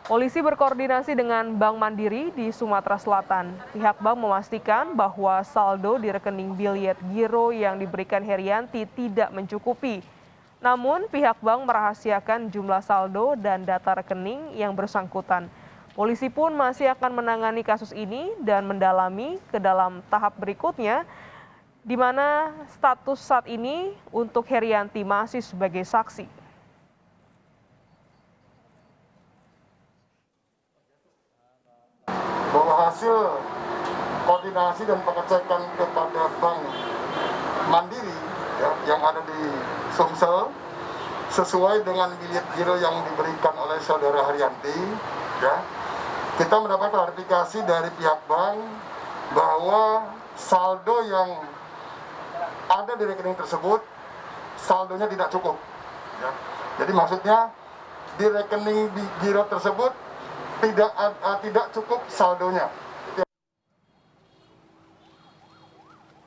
Polisi berkoordinasi dengan Bank Mandiri di Sumatera Selatan. Pihak bank memastikan bahwa saldo di rekening biliet giro yang diberikan Herianti tidak mencukupi. Namun, pihak bank merahasiakan jumlah saldo dan data rekening yang bersangkutan. Polisi pun masih akan menangani kasus ini dan mendalami ke dalam tahap berikutnya, di mana status saat ini untuk Herianti masih sebagai saksi. Bahwa hasil koordinasi dan pengecekan kepada Bank Mandiri ya, yang ada di Sumsel sesuai dengan biliet giro yang diberikan oleh saudara Herianti, ya, kita mendapat klarifikasi dari pihak bank bahwa saldo yang ada di rekening tersebut saldonya tidak cukup. Ya. Jadi maksudnya di rekening giro tersebut tidak cukup saldonya.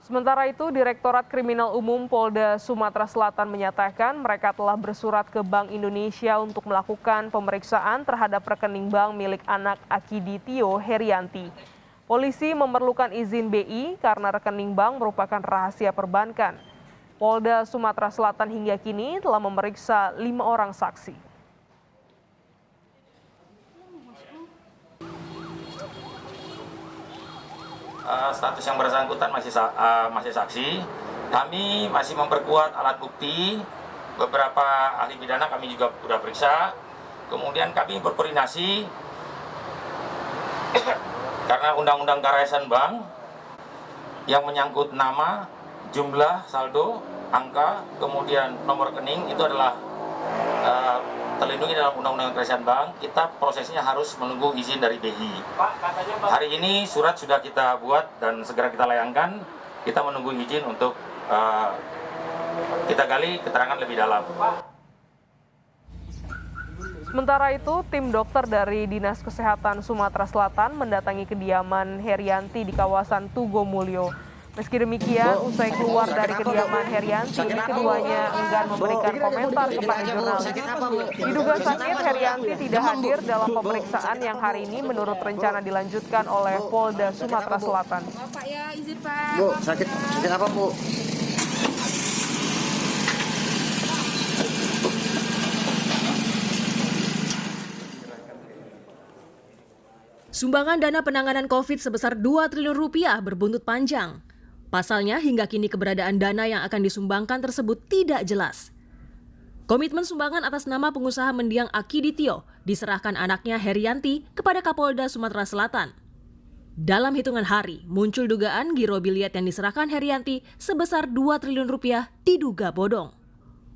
Sementara itu, Direktorat Kriminal Umum Polda Sumatera Selatan menyatakan mereka telah bersurat ke Bank Indonesia untuk melakukan pemeriksaan terhadap rekening bank milik anak Akiditio Herianti. Polisi memerlukan izin BI karena rekening bank merupakan rahasia perbankan. Polda Sumatera Selatan hingga kini telah memeriksa 5 orang saksi. Status yang bersangkutan masih saksi. Kami masih memperkuat alat bukti. Beberapa ahli pidana kami juga sudah periksa. Kemudian kami berkoordinasi karena Undang-Undang Karayasan Bank yang menyangkut nama, jumlah, saldo, angka, kemudian nomor rekening itu adalah terlindungi dalam Undang-Undang Karayasan Bank. Kita prosesnya harus menunggu izin dari BI. Hari ini surat sudah kita buat dan segera kita layangkan. Kita menunggu izin untuk kita gali keterangan lebih dalam. Sementara itu, tim dokter dari Dinas Kesehatan Sumatera Selatan mendatangi kediaman Herianti di kawasan Tugomulyo. Meski demikian, usai keluar dari kediaman Herianti, keduanya enggan memberikan komentar kepada jurnalis. Diduga sakit, Herianti tidak hadir dalam pemeriksaan yang hari ini menurut rencana dilanjutkan oleh Polda Sumatera Selatan. Pak ya, izin Pak. Bu, sakit apa Bu? Sumbangan dana penanganan COVID sebesar 2 triliun rupiah berbuntut panjang. Pasalnya, hingga kini keberadaan dana yang akan disumbangkan tersebut tidak jelas. Komitmen sumbangan atas nama pengusaha mendiang Akiditio diserahkan anaknya Herianti kepada Kapolda Sumatera Selatan. Dalam hitungan hari, muncul dugaan giro biliet yang diserahkan Herianti sebesar 2 triliun rupiah diduga bodong.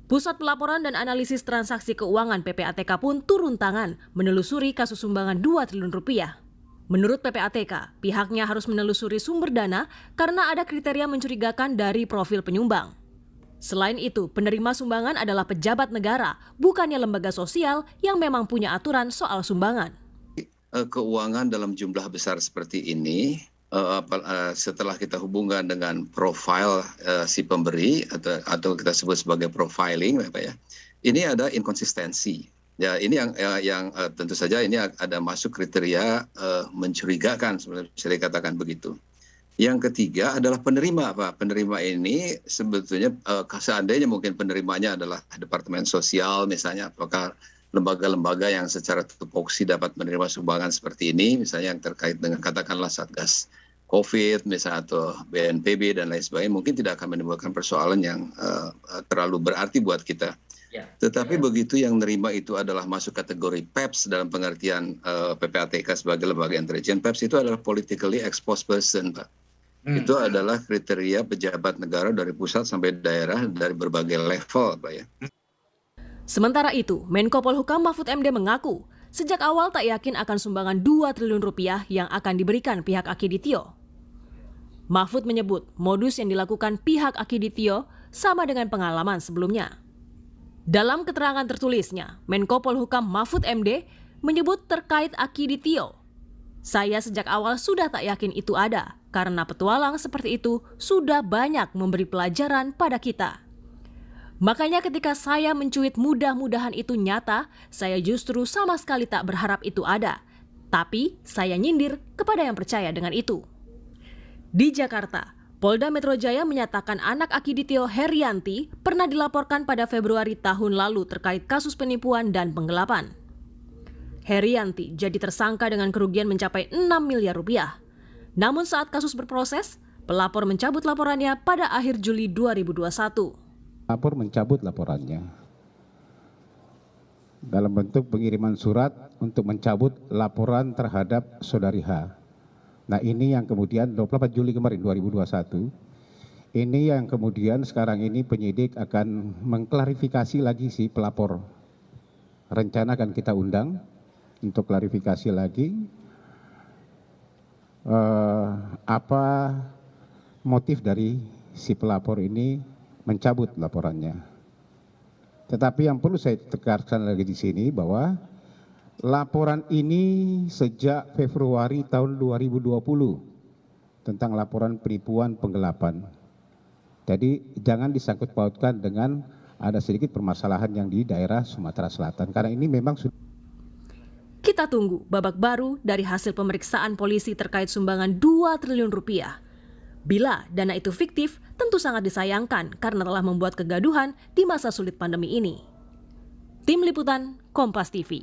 Pusat Pelaporan dan Analisis Transaksi Keuangan PPATK pun turun tangan menelusuri kasus sumbangan 2 triliun rupiah. Menurut PPATK, pihaknya harus menelusuri sumber dana karena ada kriteria mencurigakan dari profil penyumbang. Selain itu, penerima sumbangan adalah pejabat negara, bukannya lembaga sosial yang memang punya aturan soal sumbangan. Keuangan dalam jumlah besar seperti ini, setelah kita hubungkan dengan profil si pemberi atau kita sebut sebagai profiling, ini ada inkonsistensi. Ya, ini yang tentu saja ini ada masuk kriteria mencurigakan, sebenarnya bisa dikatakan begitu. Yang ketiga adalah penerima, Pak. Penerima ini sebetulnya seandainya mungkin penerimanya adalah Departemen Sosial misalnya, apakah lembaga-lembaga yang secara tupoksi dapat menerima sumbangan seperti ini, misalnya yang terkait dengan katakanlah Satgas COVID misalnya atau BNPB dan lain sebagainya, mungkin tidak akan menimbulkan persoalan yang terlalu berarti buat kita. Tetapi begitu yang menerima itu adalah masuk kategori PEPS dalam pengertian PPATK sebagai lembaga intelijen. PEPS itu adalah politically exposed person, Pak. Itu adalah kriteria pejabat negara dari pusat sampai daerah dari berbagai level, Pak ya. Sementara itu, Menko Polhukam Mahfud MD mengaku sejak awal tak yakin akan sumbangan 2 triliun rupiah yang akan diberikan pihak Akiditio. Mahfud menyebut modus yang dilakukan pihak Akiditio sama dengan pengalaman sebelumnya. Dalam keterangan tertulisnya, Menko Polhukam Mahfud MD menyebut terkait Akiditio, "Saya sejak awal sudah tak yakin itu ada, karena petualang seperti itu sudah banyak memberi pelajaran pada kita. Makanya ketika saya mencuit mudah-mudahan itu nyata, saya justru sama sekali tak berharap itu ada. Tapi saya nyindir kepada yang percaya dengan itu. Di Jakarta, Polda Metro Jaya menyatakan anak Akiditio Herianti pernah dilaporkan pada Februari tahun lalu terkait kasus penipuan dan penggelapan. Herianti jadi tersangka dengan kerugian mencapai 6 miliar rupiah. Namun saat kasus berproses, pelapor mencabut laporannya pada akhir Juli 2021. Pelapor mencabut laporannya dalam bentuk pengiriman surat untuk mencabut laporan terhadap saudari H. Nah ini yang kemudian 24 Juli kemarin 2021, ini yang kemudian sekarang ini penyidik akan mengklarifikasi lagi si pelapor. Rencana akan kita undang untuk klarifikasi lagi apa motif dari si pelapor ini mencabut laporannya. Tetapi yang perlu saya tekankan lagi di sini bahwa laporan ini sejak Februari tahun 2020 tentang laporan penipuan penggelapan. Jadi jangan disangkut pautkan dengan ada sedikit permasalahan yang di daerah Sumatera Selatan. Karena ini memang sudah. Kita tunggu babak baru dari hasil pemeriksaan polisi terkait sumbangan 2 triliun rupiah. Bila dana itu fiktif, tentu sangat disayangkan karena telah membuat kegaduhan di masa sulit pandemi ini. Tim Liputan, Kompas TV.